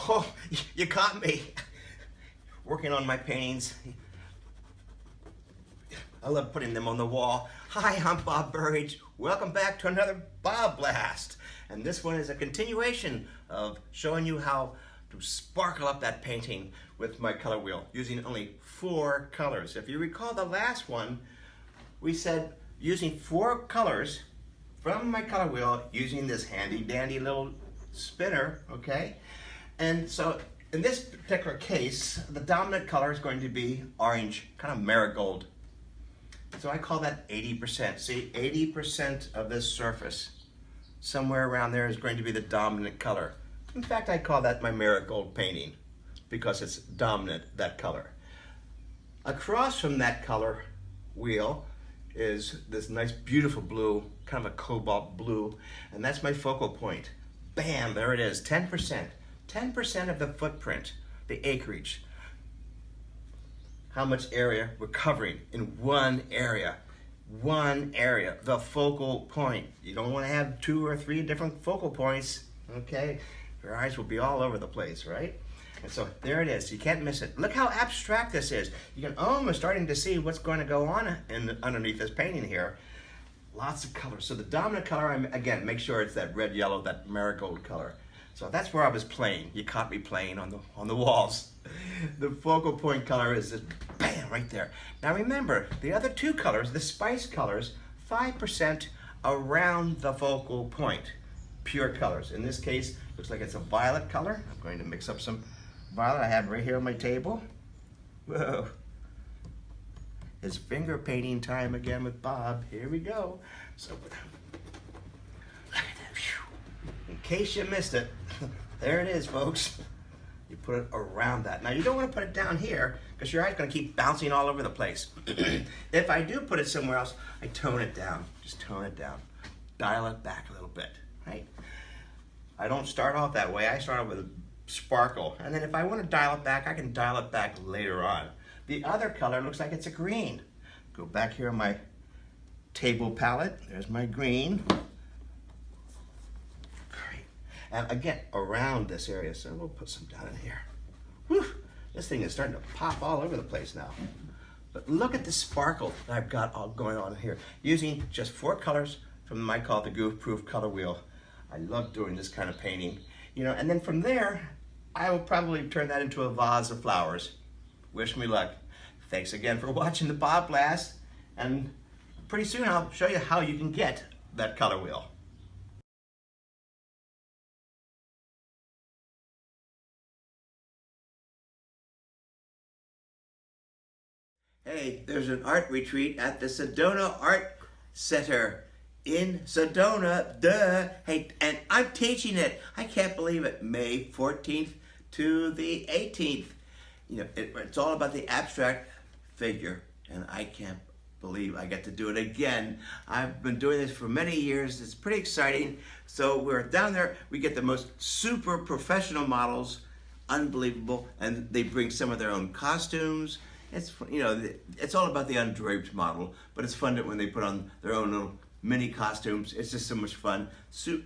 Oh, you caught me. Working on my paintings. I love putting them on the wall. Hi, I'm Bob Burridge. Welcome back to another BobBlast. And this one is a continuation of showing you how to sparkle up that painting with my color wheel using only 4 colors. If you recall the last one, we said using 4 colors from my color wheel using this handy dandy little spinner, okay? And so in this particular case, the dominant color is going to be orange, kind of marigold. So I call that 80%. See, 80% of this surface, somewhere around there, is going to be the dominant color. In fact, I call that my marigold painting because it's dominant, that color. Across from that color wheel is this nice beautiful blue, kind of a cobalt blue, and that's my focal point. Bam, there it is, 10%. 10% of the footprint, the acreage. How much area we're covering in one area. One area, the focal point. You don't want to have 2 or 3 different focal points, okay? Your eyes will be all over the place, right? And so there it is, you can't miss it. Look how abstract this is. You can almost starting to see what's going to go on underneath this painting here. Lots of colors. So the dominant color, again, make sure it's that red, yellow, that marigold color. So that's where I was playing. You caught me playing on the walls. The focal point color is just bam, right there. Now remember, the other 2 colors, the spice colors, 5% around the focal point. Pure colors. In this case, looks like it's a violet color. I'm going to mix up some violet I have right here on my table. Whoa. It's finger painting time again with Bob. Here we go. So, look at that. In case you missed it, there it is, folks. You put it around that. Now, you don't want to put it down here because your eye's going to keep bouncing all over the place. If I do put it somewhere else, I tone it down. Just tone it down. Dial it back a little bit, right? I don't start off that way. I start off with a sparkle. And then if I want to dial it back, I can dial it back later on. The other color looks like it's a green. Go back here on my table palette. There's my green. Great. And again, around this area. So we'll put some down in here. Whew. This thing is starting to pop all over the place now. But look at the sparkle that I've got all going on here. Using just 4 colors from I call it the Goof-Proof Color Wheel. I love doing this kind of painting. You know, and then from there, I will probably turn that into a vase of flowers. Wish me luck. Thanks again for watching the BobBlast, and pretty soon I'll show you how you can get that color wheel. Hey, there's an art retreat at the Sedona Art Center in Sedona, duh. Hey, and I'm teaching it. I can't believe it. May 14th to the 18th. You know, it's all about the abstract figure, and I can't believe I get to do it again. I've been doing this for many years. It's pretty exciting. So we're down there. We get the most super professional models, unbelievable, and they bring some of their own costumes. It's, you know, it's all about the undraped model, but it's fun when they put on their own little mini costumes. It's just so much fun.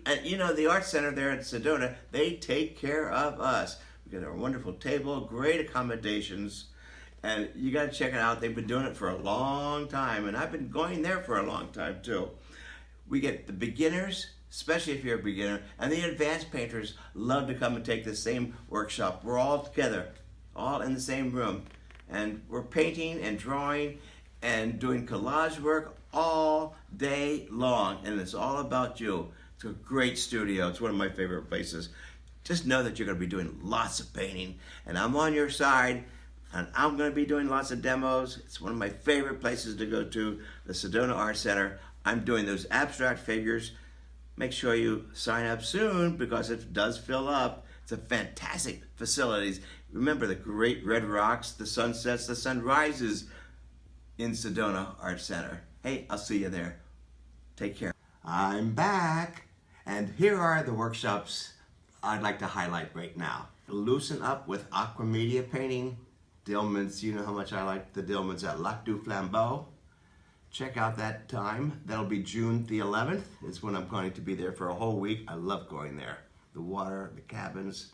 And you know, the art center there at Sedona, they take care of us. We got a wonderful table, great accommodations, and you got to check it out. They've been doing it for a long time, and I've been going there for a long time too. We get the beginners, especially if you're a beginner, and the advanced painters love to come and take the same workshop. We're all together, all in the same room, and we're painting and drawing and doing collage work all day long, and it's all about you. It's a great studio. It's one of my favorite places. Just know that you're going to be doing lots of painting, and I'm on your side, and I'm going to be doing lots of demos. It's one of my favorite places to go to, the Sedona Art Center. I'm doing those abstract figures. Make sure you sign up soon because it does fill up. It's a fantastic facilities. Remember the great red rocks, the sunsets, the sunrises in Sedona Art Center. Hey, I'll see you there. Take care. I'm back, and here are the workshops I'd like to highlight right now. Loosen up with aqua media painting. Dillman's, you know how much I like the Dillman's at Lac du Flambeau. Check out that time. That'll be June the 11th. It's when I'm going to be there for a whole week. I love going there. The water, the cabins.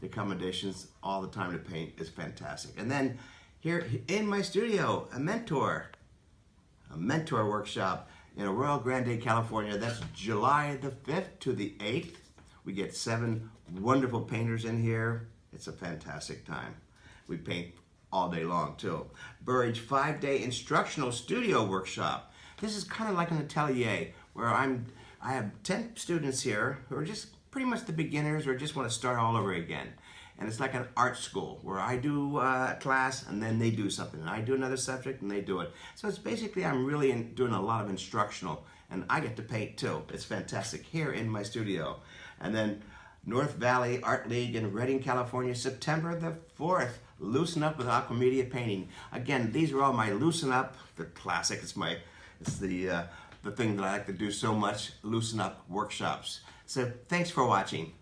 The accommodations all the time to paint is fantastic. And then here in my studio, a mentor workshop in Arroyo Grande, California. That's July the 5th to the 8th. We get 7 wonderful painters in here. It's a fantastic time. We paint all day long too. Burridge 5-day instructional studio workshop. This is kind of like an atelier where I have 10 students here who are just pretty much the beginners or just want to start all over again. And it's like an art school where I do a class and then they do something. And I do another subject and they do it. So it's basically I'm really doing a lot of instructional, and I get to paint too. It's fantastic here in my studio. And then North Valley Art League in Redding, California, September the 4th. Loosen Up with Aquamedia Painting. Again, these are all my Loosen Up, the classic. It's the thing that I like to do so much, Loosen Up workshops. So thanks for watching.